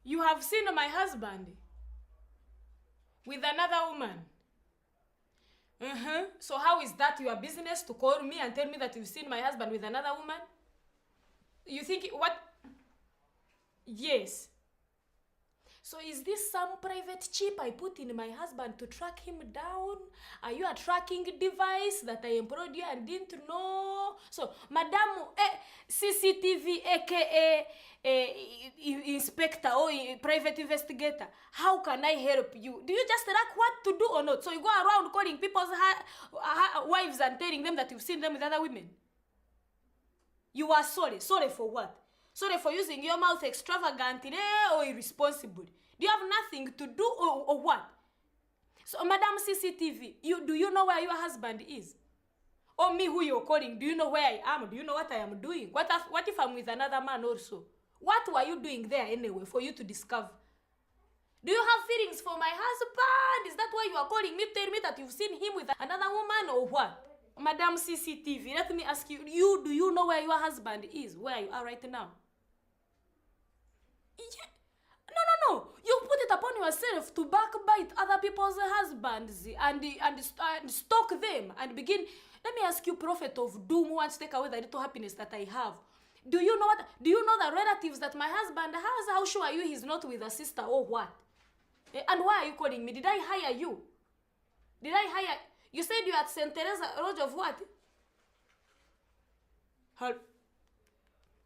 You have seen my husband with another woman. So how is that your business to call me and tell me that you've seen my husband with another woman? You think what? Yes. So is this some private chip I put in my husband to track him down? Are you a tracking device that I employed you and didn't know? So, Madam CCTV, aka inspector or private investigator, how can I help you? Do you just lack what to do or not? So you go around calling people's wives and telling them that you've seen them with other women? You are sorry. Sorry for what? Sorry for using your mouth extravagantly or irresponsibly. Do you have nothing to do or what? So, Madam CCTV, do you know where your husband is? Or me who you're calling, do you know where I am? Do you know what I am doing? What if I'm with another man also? What were you doing there anyway for you to discover? Do you have feelings for my husband? Is that why you are calling me, tell me that you've seen him with another woman or what? Madam CCTV, let me ask you, do you know where your husband is? Where you are right now? Yeah. No. You put it upon yourself to backbite other people's husbands and stalk them and begin. Let me ask you, prophet of doom, who wants to take away the little happiness that I have. Do you know the relatives that my husband has? How sure are you he's not with a sister or what? And why are you calling me? Did I hire you? You said you at St. Teresa Lodge of what?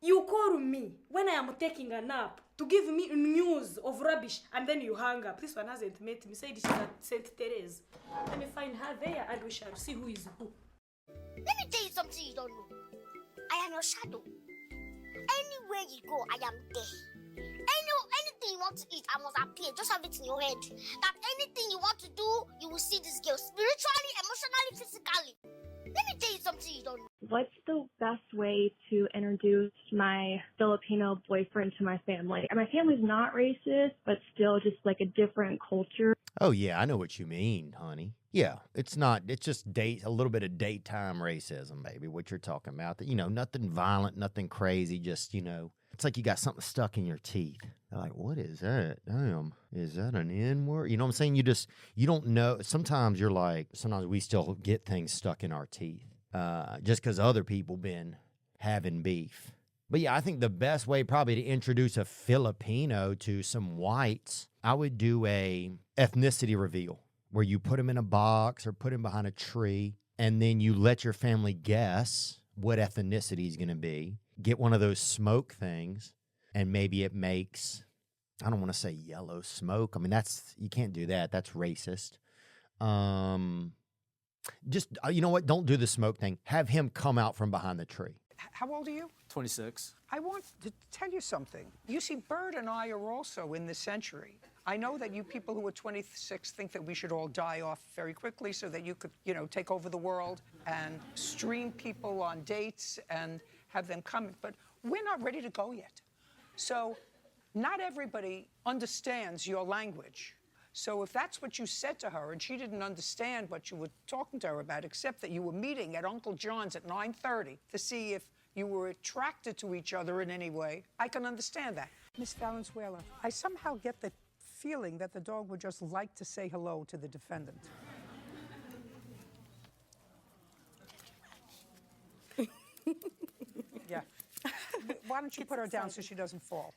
You call me when I am taking a nap to give me news of rubbish and then you hang up. This one hasn't met me. Said she's at St. Teresa. Let me find her there and we shall see who is who. Let me tell you something you don't know. I am your shadow. Anywhere you go, I am there. Anything you want to eat, I must appear. Just have it in your head. That anything you want to do, you will see this girl spiritually, emotionally, physically. Let me tell you something you don't know. What's the best way to introduce my Filipino boyfriend to my family? And my family's not racist, but still just like a different culture. Oh, yeah, I know what you mean, honey. Yeah, it's just a little bit of daytime racism, baby, what you're talking about. Nothing violent, nothing crazy, just, it's like you got something stuck in your teeth. They're like, what is that? Damn, is that an N-word? You know what I'm saying? You don't know. Sometimes we still get things stuck in our teeth just because other people been having beef. But yeah, I think the best way probably to introduce a Filipino to some whites, I would do a ethnicity reveal where you put them in a box or put them behind a tree, and then you let your family guess what ethnicity is going to be. Get one of those smoke things, and maybe it makes, I don't want to say yellow smoke. I mean, you can't do that. That's racist. Just, you know what? Don't do the smoke thing. Have him come out from behind the tree. How old are you? 26. I want to tell you something. You see, Bird and I are also in this century. I know that you people who are 26 think that we should all die off very quickly so that you could, take over the world and stream people on dates and have them come. But we're not ready to go yet. So not everybody understands your language. So if that's what you said to her and she didn't understand what you were talking to her about, except that you were meeting at Uncle John's at 9:30 to see if you were attracted to each other in any way, I can understand that. Miss Valenzuela, I somehow get the feeling that the dog would just like to say hello to the defendant. Yeah. Why don't you put her down so she doesn't fall?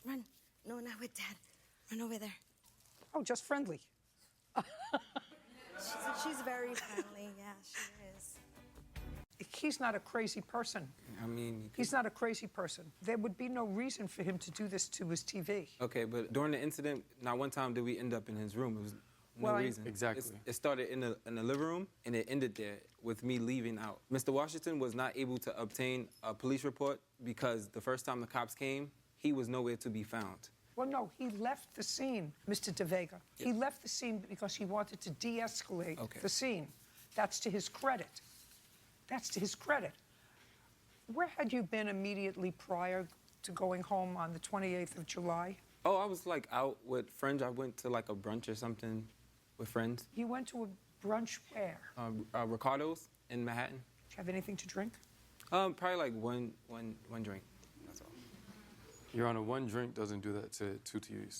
Run. No, not with Dad. Run over there. Oh, just friendly. She's very friendly. Yeah, she is. He's not a crazy person. I mean... He's not a crazy person. There would be no reason for him to do this to his TV. Okay, but during the incident, not one time did we end up in his room. It was no reason. Exactly. It started in the living room, and it ended there with me leaving out. Mr. Washington was not able to obtain a police report because the first time the cops came, he was nowhere to be found. Well, no, he left the scene, Mr. De Vega. Yep. He left the scene because he wanted to de-escalate the scene. That's to his credit. That's to his credit. Where had you been immediately prior to going home on the 28th of July? Oh, I was out with friends. I went to a brunch or something with friends. You went to a brunch where? Ricardo's in Manhattan. Did you have anything to drink? Probably like one drink. That's all. Your Honor, one drink doesn't do that to two TVs.